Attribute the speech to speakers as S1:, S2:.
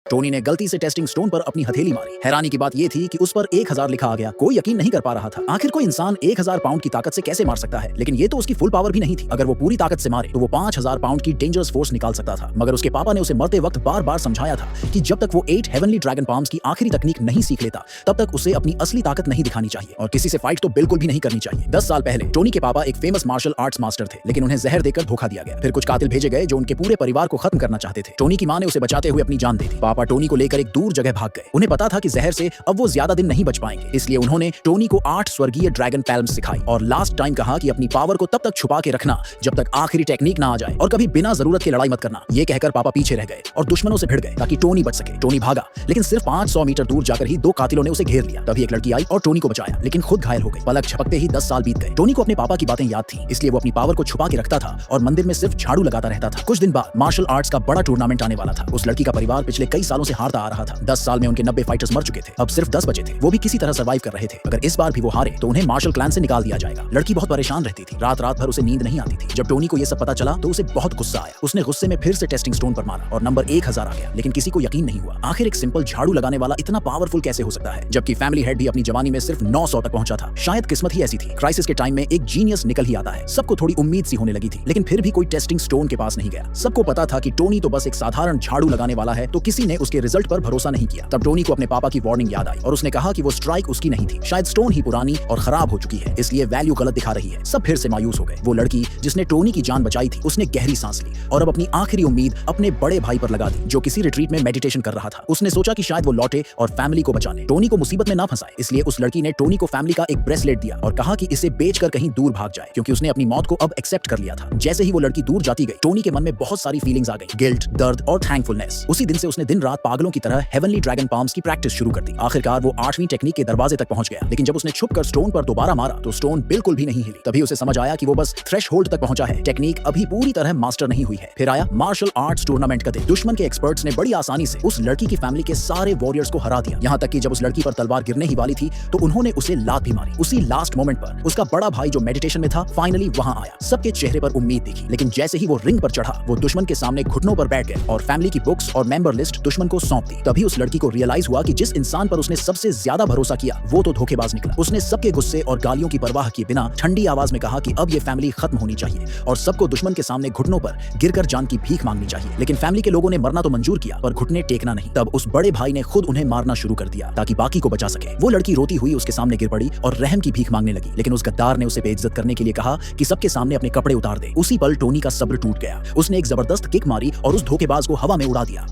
S1: Tony ने गलती से टेस्टिंग स्टोन पर अपनी हथेली मारी। हैरानी की बात यह थी कि उस पर 1000 लिखा आ गया। कोई यकीन नहीं कर पा रहा था। आखिर कोई इंसान 1000 पाउंड की ताकत से कैसे मार सकता है? लेकिन ये तो उसकी फुल पावर भी नहीं थी। अगर वो पूरी ताकत से मारे तो वो 5000 पाउंड की डेंजरस फोर्स निकाल सकता था। मगर उसके पापा ने उसे मरते वक्त बार बार समझाया था कि जब तक वो 8 हेवनली ड्रैगन पाम्स की आखिरी तकनीक नहीं सीख लेता तब तक उसे अपनी असली ताकत नहीं दिखानी चाहिए और किसी से फाइट तो बिल्कुल भी नहीं करनी चाहिए। 10 साल पहले टोनी के पापा एक फेमस मार्शल आर्ट्स मास्टर थे, लेकिन उन्हें जहर देकर धोखा दिया गया। फिर कुछ कातिल भेजे गए जो उनके पूरे परिवार को खत्म करना चाहते थे। टोनी की मां ने उसे बचाते हुए अपनी जान दे दी। पापा टोनी को लेकर एक दूर जगह भाग गए। उन्हें पता था कि जहर से अब वो ज्यादा दिन नहीं बच पाएंगे, इसलिए उन्होंने टोनी को 8 स्वर्गीय ड्रैगन पैल्म्स सिखाई और लास्ट टाइम कहा कि अपनी पावर को तब तक छुपा के रखना जब तक आखिरी टेक्निक ना आ जाए और कभी बिना जरूरत की लड़ाई मत करना। ये कहकर पापा पीछे रह गए और दुश्मनों से भिड़ गए ताकि टोनी बच सके। टोनी भागा, लेकिन सिर्फ 500 मीटर दूर जाकर ही 2 कातिलों ने उसे घेर लिया। तभी एक लड़की आई और टोनी को बचाया, लेकिन खुद घायल हो गई। पलक झपकते ही 10 साल बीत गए। टोनी को अपने पापा की बातें याद थी, इसलिए वो अपनी पावर को छुपा के रखता था और मंदिर में सिर्फ झाड़ू लगाता रहता था। कुछ दिन बाद मार्शल आर्ट्स का बड़ा टूर्नामेंट आने वाला था। उस लड़की का परिवार पिछले कई सालों से हारता आ रहा था। 10 साल में उनके 90 फाइटर्स मर चुके थे। अब सिर्फ 10 बचे थे। वो भी किसी तरह सर्वाइव कर रहे थे। अगर इस बार भी वो हारे तो उन्हें मार्शल क्लैन से निकाल दिया जाएगा। लड़की बहुत परेशान रहती थी। रात रात भर उसे नींद नहीं आती थी। जब टोनी को यह सब पता चला तो उसे बहुत गुस्सा आया। उसने गुस्से में फिर से टेस्टिंग स्टोन पर मारा और नंबर 1000 आ गया, लेकिन किसी को यकीन नहीं हुआ। आखिर एक सिंपल झाड़ू लगाने वाला इतना पावरफुल कैसे हो सकता है, जबकि फैमिली हेड भी अपनी जवानी में सिर्फ 900 तक पहुंचा था। शायद किस्मत ही ऐसी थी। क्राइसिस के टाइम में एक जीनियस निकल ही आता है। सबको थोड़ी उम्मीद सी होने लगी थी, लेकिन फिर भी कोई टेस्टिंग स्टोन के पास नहीं गया। सबको पता था कि टोनी तो बस एक साधारण झाड़ू लगाने वाला है, तो किसी ने उसके रिजल्ट पर भरोसा नहीं किया। तब टोनी को अपने पापा की वार्निंग याद आई और उसने कहा कि वो स्ट्राइक उसकी नहीं थी। शायद स्टोन ही पुरानी और खराब हो चुकी है, इसलिए वैल्यू गलत दिखा रही है। सब फिर से मायूस हो गए। वो लड़की जिसने टोनी की जान बचाई थी, उसने गहरी सांस ली और अब अपनी आखिरी उम्मीद अपने बड़े भाई पर लगा दी, जो किसी रिट्रीट में मेडिटेशन कर रहा था। उसने सोचा कि शायद वो लौटे और फैमिली को बचाने, टोनी को मुसीबत में ना फंसाए। इसलिए उस लड़की ने टोनी को फैमिली का एक ब्रेसलेट दिया और कहा कि इसे बेचकर कहीं दूर भाग जाए, क्योंकि उसने अपनी मौत को अब एक्सेप्ट कर लिया था। जैसे ही वो लड़की दूर जाती गई, टोनी के मन में बहुत सारी फीलिंग्स आ गई, गिल्ट, दर्द और थैंकफुलनेस। उसी दिन से उसने दिन रात पागलों की तरह हेवनली ड्रैगन पाम्स की प्रैक्टिस शुरू कर दी। आखिरकार वो 8वीं टेक्निक के दरवाजे तक पहुंच गया, लेकिन जब उसने छुपकर स्टोन पर दोबारा मारा तो स्टोन बिल्कुल भी नहीं हिली। तभी उसे समझ आया कि वो बस थ्रेशहोल्ड तक पहुंचा है, टेक्निक अभी पूरी तरह मास्टर नहीं हुई है। फिर आया मार्शल आर्ट्स टूर्नामेंट का दिन। दुश्मन के एक्सपर्ट्स ने बड़ी आसानी से उस लड़की की फैमिली के सारे वॉरियर्स को हरा दिया। यहाँ तक कि जब उस लड़की पर तलवार गिरने ही वाली थी तो उन्होंने उसे लात भी मारी। उसी लास्ट मोमेंट पर उसका बड़ा भाई जो मेडिटेशन में था फाइनली वहां आया। सबके चेहरे पर उम्मीद दिखी, लेकिन जैसे ही वो रिंग पर चढ़ा, वो दुश्मन के सामने घुटनों पर बैठ गए और फैमिली की बुक्स और मेंबर लिस्ट दुश्मन को सौंप दी। तभी उस लड़की को रियलाइज हुआ कि जिस इंसान पर उसने सबसे ज्यादा भरोसा किया वो तो धोखेबाज निकला। उसने सबके गुस्से और गालियों की परवाह किए बिना ठंडी आवाज में कहा कि अब ये फैमिली खत्म होनी चाहिए और सबको दुश्मन के सामने घुटनों पर गिरकर जान की भीख मांगनी चाहिए। लेकिन फैमिली के लोगों ने मरना तो मंजूर किया, पर घुटने टेकना नहीं। तब उस बड़े भाई ने खुद उन्हें मारना शुरू कर दिया ताकि बाकी को बचा सके। वो लड़की रोती हुई उसके सामने गिर पड़ी और रहम की भीख मांगने लगी, लेकिन उस गद्दार ने उसे बेइज्जत करने के लिए कहा कि सबके सामने अपने कपड़े उतार दे। उसी पल टोनी का सब्र टूट गया। उसने एक जबरदस्त किक मारी और उस धोखेबाज को हवा में उड़ा दिया।